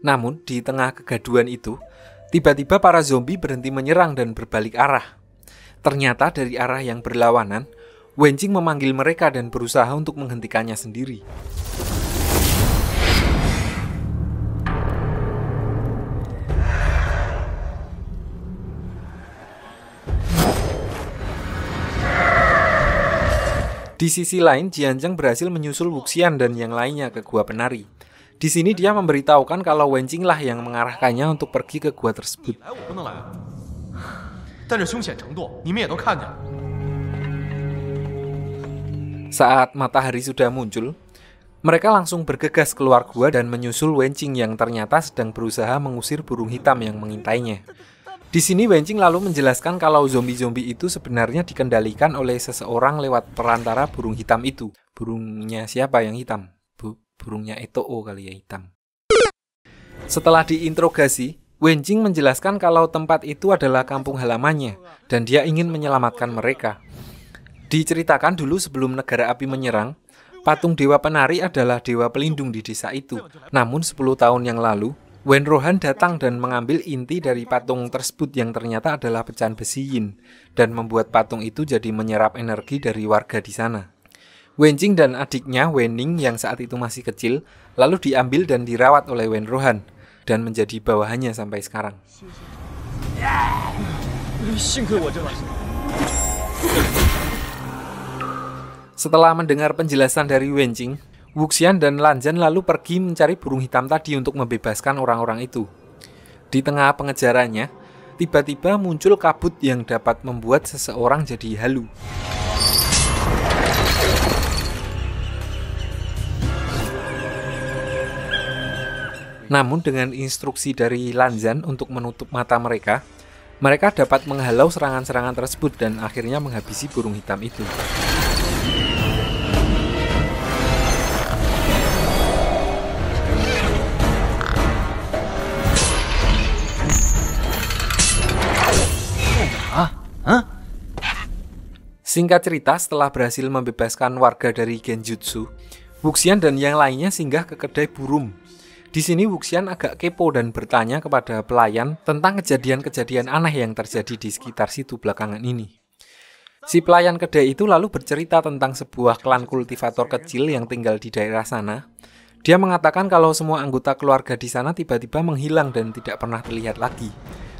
Namun, di tengah kegaduhan itu, tiba-tiba para zombie berhenti menyerang dan berbalik arah. Ternyata dari arah yang berlawanan, Wenjing memanggil mereka dan berusaha untuk menghentikannya sendiri. Di sisi lain, Jianzheng berhasil menyusul Wuxian dan yang lainnya ke gua penari. Di sini dia memberitahukan kalau Wenjing lah yang mengarahkannya untuk pergi ke gua tersebut. Saat matahari sudah muncul, mereka langsung bergegas keluar gua dan menyusul Wenjing yang ternyata sedang berusaha mengusir burung hitam yang mengintainya. Di sini Wenjing lalu menjelaskan kalau zombie-zombie itu sebenarnya dikendalikan oleh seseorang lewat perantara burung hitam itu. Burungnya siapa yang hitam? Burungnya Etoo kali ya hitam. Setelah diinterogasi, Wenjing menjelaskan kalau tempat itu adalah kampung halamannya dan dia ingin menyelamatkan mereka. Diceritakan dulu sebelum negara api menyerang, patung dewa penari adalah dewa pelindung di desa itu. Namun 10 tahun yang lalu, Wen Rohan datang dan mengambil inti dari patung tersebut yang ternyata adalah pecahan besi yin dan membuat patung itu jadi menyerap energi dari warga di sana. Wenjing dan adiknya Wening yang saat itu masih kecil lalu diambil dan dirawat oleh Wen Rohan dan menjadi bawahannya sampai sekarang. Setelah mendengar penjelasan dari Wenjing, Wuxian dan Lanzhan lalu pergi mencari burung hitam tadi untuk membebaskan orang-orang itu. Di tengah pengejarannya, tiba-tiba muncul kabut yang dapat membuat seseorang jadi halu. Namun dengan instruksi dari Lanzhan untuk menutup mata mereka, mereka dapat menghalau serangan-serangan tersebut dan akhirnya menghabisi burung hitam itu. Singkat cerita, setelah berhasil membebaskan warga dari Genjutsu, Wuxian dan yang lainnya singgah ke kedai burung. Di sini Wuxian agak kepo dan bertanya kepada pelayan tentang kejadian-kejadian aneh yang terjadi di sekitar situ belakangan ini. Si pelayan kedai itu lalu bercerita tentang sebuah klan kultivator kecil yang tinggal di daerah sana. Dia mengatakan kalau semua anggota keluarga di sana tiba-tiba menghilang dan tidak pernah terlihat lagi.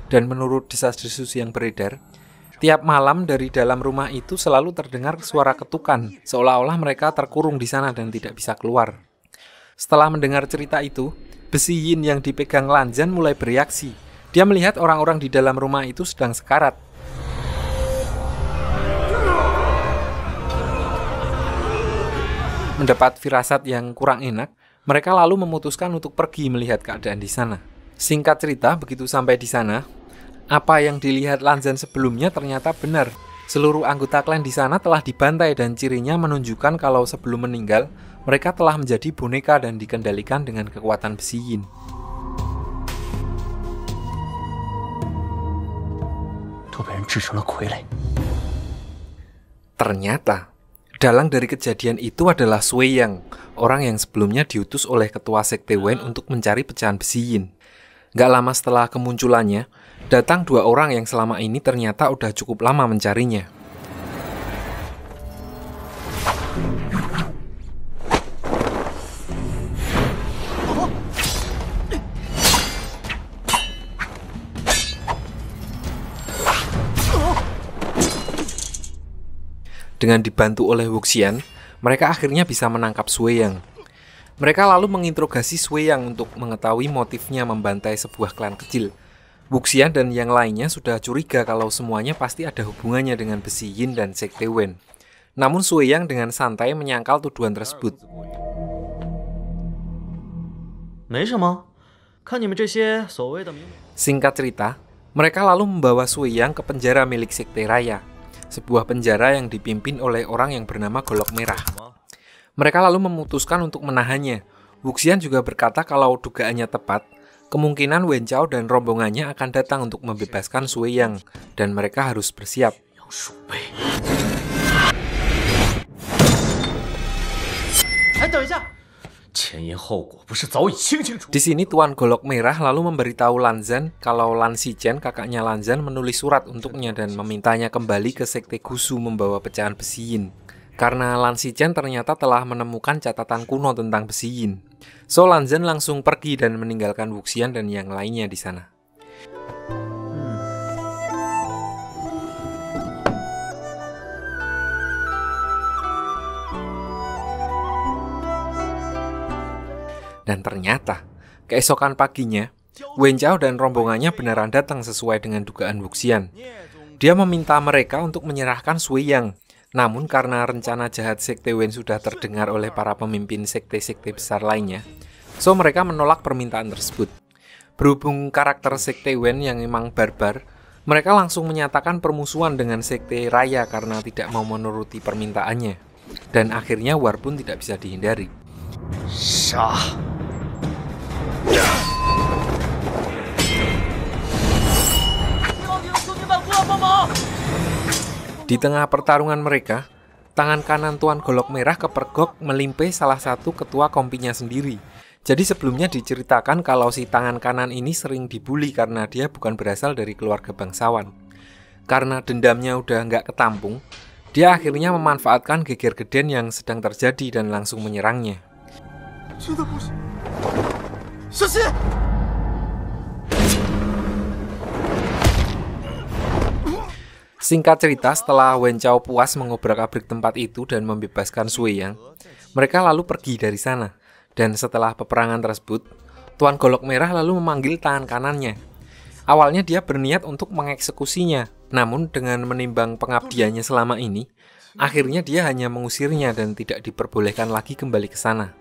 Dan menurut desas-desus yang beredar, tiap malam dari dalam rumah itu selalu terdengar suara ketukan, seolah-olah mereka terkurung di sana dan tidak bisa keluar. Setelah mendengar cerita itu, besi yin yang dipegang Lanzhan mulai bereaksi. Dia melihat orang-orang di dalam rumah itu sedang sekarat. Mendapat firasat yang kurang enak, mereka lalu memutuskan untuk pergi melihat keadaan di sana. Singkat cerita, begitu sampai di sana, apa yang dilihat Lanzhan sebelumnya ternyata benar. Seluruh anggota klan di sana telah dibantai dan cirinya menunjukkan kalau sebelum meninggal, mereka telah menjadi boneka dan dikendalikan dengan kekuatan besi yin. Ternyata, dalang dari kejadian itu adalah Sui Yang, orang yang sebelumnya diutus oleh ketua sekte Wen untuk mencari pecahan besi yin. Gak lama setelah kemunculannya, datang 2 orang yang selama ini ternyata udah cukup lama mencarinya. Dengan dibantu oleh Wuxian, mereka akhirnya bisa menangkap Sui Yang. Mereka lalu menginterogasi Sui Yang untuk mengetahui motifnya membantai sebuah klan kecil. Wuxian dan yang lainnya sudah curiga kalau semuanya pasti ada hubungannya dengan besi yin dan sekte Wen. Namun Sui Yang dengan santai menyangkal tuduhan tersebut. Singkat cerita, mereka lalu membawa Sui Yang ke penjara milik sekte Raya, sebuah penjara yang dipimpin oleh orang yang bernama Golok Merah. Mereka lalu memutuskan untuk menahannya. Wuxian juga berkata kalau dugaannya tepat, kemungkinan Wen Chao dan rombongannya akan datang untuk membebaskan Sui Yang, dan mereka harus bersiap. Di sini Tuan Golok Merah lalu memberitahu Lanzan kalau Lan Shichen, kakaknya Lanzan, menulis surat untuknya dan memintanya kembali ke Sekte Gusu membawa pecahan besi yin. Karena Lan Shichen ternyata telah menemukan catatan kuno tentang besi yin. So Lanzan langsung pergi dan meninggalkan Wuxian dan yang lainnya di sana. Dan ternyata, keesokan paginya, Wen Chao dan rombongannya beneran datang sesuai dengan dugaan Wuxian. Dia meminta mereka untuk menyerahkan Sui Yang. Namun karena rencana jahat Sekte Wen sudah terdengar oleh para pemimpin sekte-sekte besar lainnya, so mereka menolak permintaan tersebut. Berhubung karakter Sekte Wen yang memang barbar, mereka langsung menyatakan permusuhan dengan Sekte Raya karena tidak mau menuruti permintaannya. Dan akhirnya war pun tidak bisa dihindari. Di tengah pertarungan mereka, tangan kanan Tuan Golok Merah kepergok melimpe salah satu ketua kompinya sendiri. Jadi sebelumnya diceritakan kalau si tangan kanan ini sering dibully karena dia bukan berasal dari keluarga bangsawan. Karena dendamnya udah nggak ketampung, dia akhirnya memanfaatkan geger geden yang sedang terjadi dan langsung menyerangnya. Singkat cerita, setelah Wen Chao puas mengobrak-abrik tempat itu dan membebaskan Sui Yang, mereka lalu pergi dari sana. Dan setelah peperangan tersebut, Tuan Golok Merah lalu memanggil tangan kanannya. Awalnya dia berniat untuk mengeksekusinya, namun dengan menimbang pengabdiannya selama ini, akhirnya dia hanya mengusirnya dan tidak diperbolehkan lagi kembali ke sana.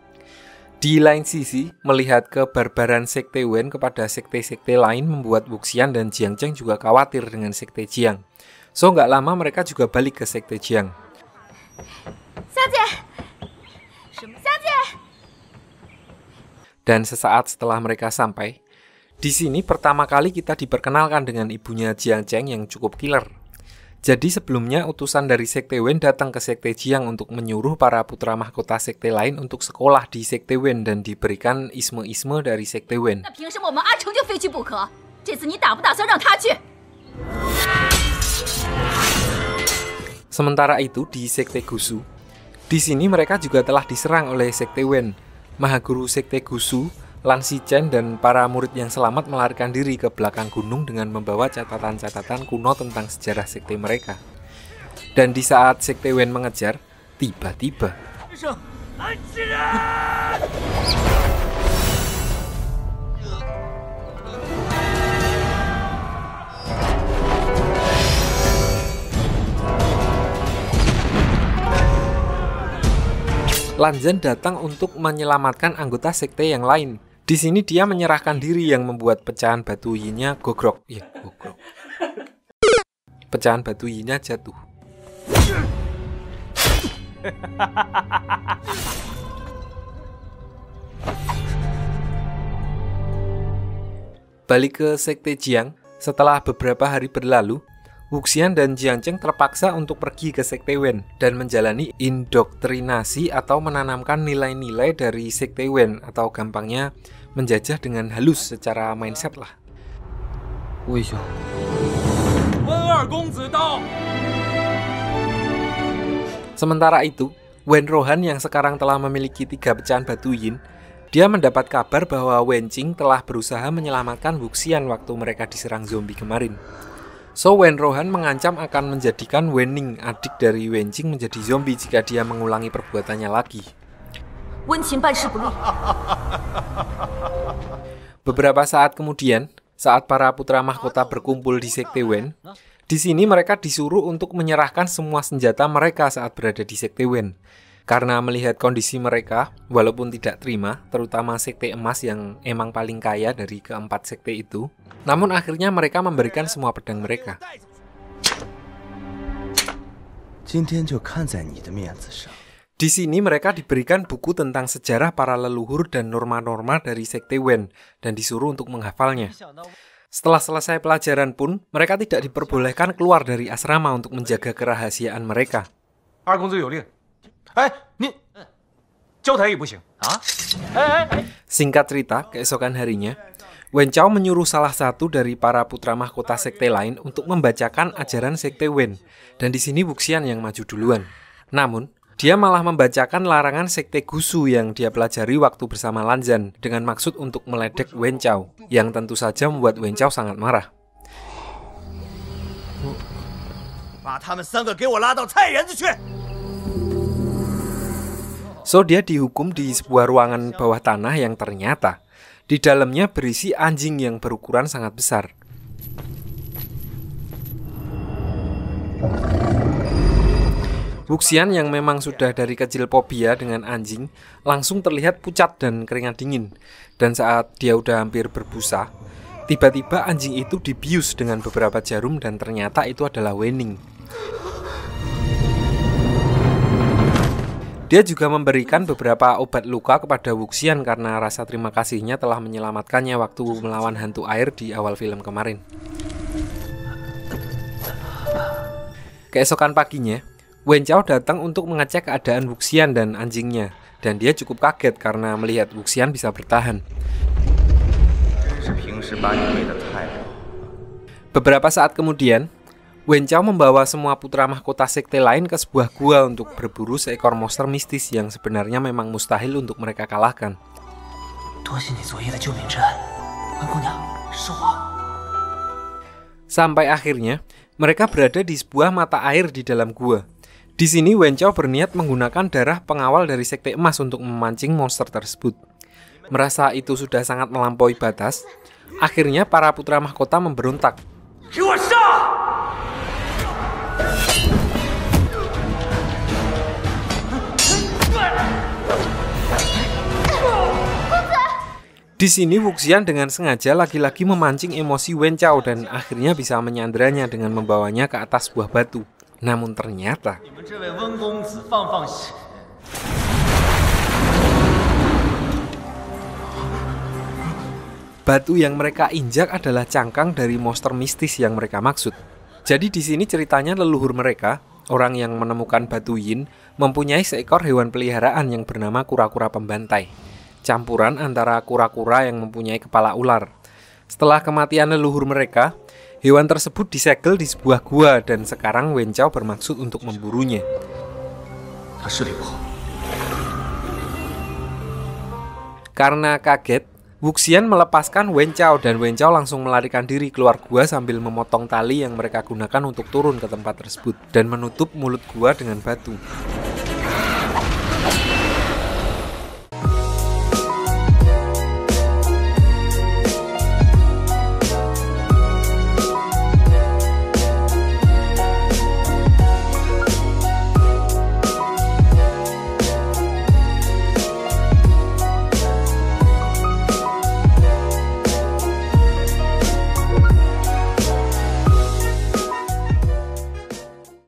Di lain sisi, melihat kebarbaran Sekte Wen kepada sekte-sekte lain membuat Wuxian dan Jiang Cheng juga khawatir dengan Sekte Jiang. So nggak lama mereka juga balik ke Sekte Jiang. Dan sesaat setelah mereka sampai, di sini pertama kali kita diperkenalkan dengan ibunya Jiang Cheng yang cukup killer. Jadi sebelumnya utusan dari Sekte Wen datang ke Sekte Jiang untuk menyuruh para putra mahkota sekte lain untuk sekolah di Sekte Wen dan diberikan isme-isme dari Sekte Wen. Sementara itu di Sekte Gusu, di sini mereka juga telah diserang oleh Sekte Wen. Mahaguru Sekte Gusu, Lan Shichen dan para murid yang selamat melarikan diri ke belakang gunung dengan membawa catatan-catatan kuno tentang sejarah sekte mereka. Dan di saat Sekte Wen mengejar, tiba-tiba Lanzan datang untuk menyelamatkan anggota sekte yang lain. Di sini dia menyerahkan diri yang membuat pecahan batu yin-nya gogrok. Pecahan batu yin-nya jatuh. Balik ke Sekte Jiang, setelah beberapa hari berlalu, Wuxian dan Jiang Cheng terpaksa untuk pergi ke Sekte Wen dan menjalani indoktrinasi atau menanamkan nilai-nilai dari Sekte Wen atau gampangnya menjajah dengan halus secara mindset lah. Sementara itu, Wen Rohan yang sekarang telah memiliki 3 pecahan batu yin, dia mendapat kabar bahwa Wen Qing telah berusaha menyelamatkan Wuxian waktu mereka diserang zombie kemarin. So Wen Rohan mengancam akan menjadikan Wen Ning, adik dari Wen Qing, menjadi zombie jika dia mengulangi perbuatannya lagi. Beberapa saat kemudian, saat para putra mahkota berkumpul di Sekte Wen, di sini mereka disuruh untuk menyerahkan semua senjata mereka saat berada di Sekte Wen. Karena melihat kondisi mereka, walaupun tidak terima, terutama Sekte Emas yang emang paling kaya dari keempat sekte itu, namun akhirnya mereka memberikan semua pedang mereka. Di sini mereka diberikan buku tentang sejarah para leluhur dan norma-norma dari Sekte Wen, dan disuruh untuk menghafalnya. Setelah selesai pelajaran pun, mereka tidak diperbolehkan keluar dari asrama untuk menjaga kerahasiaan mereka. Singkat cerita, keesokan harinya, Wen Chao menyuruh salah satu dari para putra mahkota sekte lain untuk membacakan ajaran sekte Wen, dan di sini Wuxian yang maju duluan. Namun, dia malah membacakan larangan sekte Gusu yang dia pelajari waktu bersama Lanzan dengan maksud untuk meledek Wen Chao, yang tentu saja membuat Wen Chao sangat marah. So, dia dihukum di sebuah ruangan bawah tanah yang ternyata di dalamnya berisi anjing yang berukuran sangat besar. Wuxian yang memang sudah dari kecil fobia dengan anjing langsung terlihat pucat dan keringat dingin. Dan saat dia udah hampir berbusa, tiba-tiba anjing itu dibius dengan beberapa jarum dan ternyata itu adalah Wenning. Dia juga memberikan beberapa obat luka kepada Wuxian karena rasa terima kasihnya telah menyelamatkannya waktu melawan hantu air di awal film kemarin. Keesokan paginya, Wen Chao datang untuk mengecek keadaan Wuxian dan anjingnya, dan dia cukup kaget karena melihat Wuxian bisa bertahan. Beberapa saat kemudian, Wen Chao membawa semua putra mahkota sekte lain ke sebuah gua untuk berburu seekor monster mistis yang sebenarnya memang mustahil untuk mereka kalahkan. Sampai akhirnya, mereka berada di sebuah mata air di dalam gua. Di sini Wen Chao berniat menggunakan darah pengawal dari sekte emas untuk memancing monster tersebut. Merasa itu sudah sangat melampaui batas, akhirnya para putra mahkota memberontak. Di sini Wuxian dengan sengaja lagi-lagi memancing emosi Wen Chao dan akhirnya bisa menyandranya dengan membawanya ke atas sebuah batu. Namun ternyata batu yang mereka injak adalah cangkang dari monster mistis yang mereka maksud. Jadi di sini ceritanya leluhur mereka, orang yang menemukan batu yin, mempunyai seekor hewan peliharaan yang bernama kura-kura pembantai. Campuran antara kura-kura yang mempunyai kepala ular. Setelah kematian leluhur mereka, hewan tersebut disegel di sebuah gua dan sekarang Wen Chao bermaksud untuk memburunya. Karena kaget, Wuxian melepaskan Wen Chao dan Wen Chao langsung melarikan diri keluar gua sambil memotong tali yang mereka gunakan untuk turun ke tempat tersebut dan menutup mulut gua dengan batu.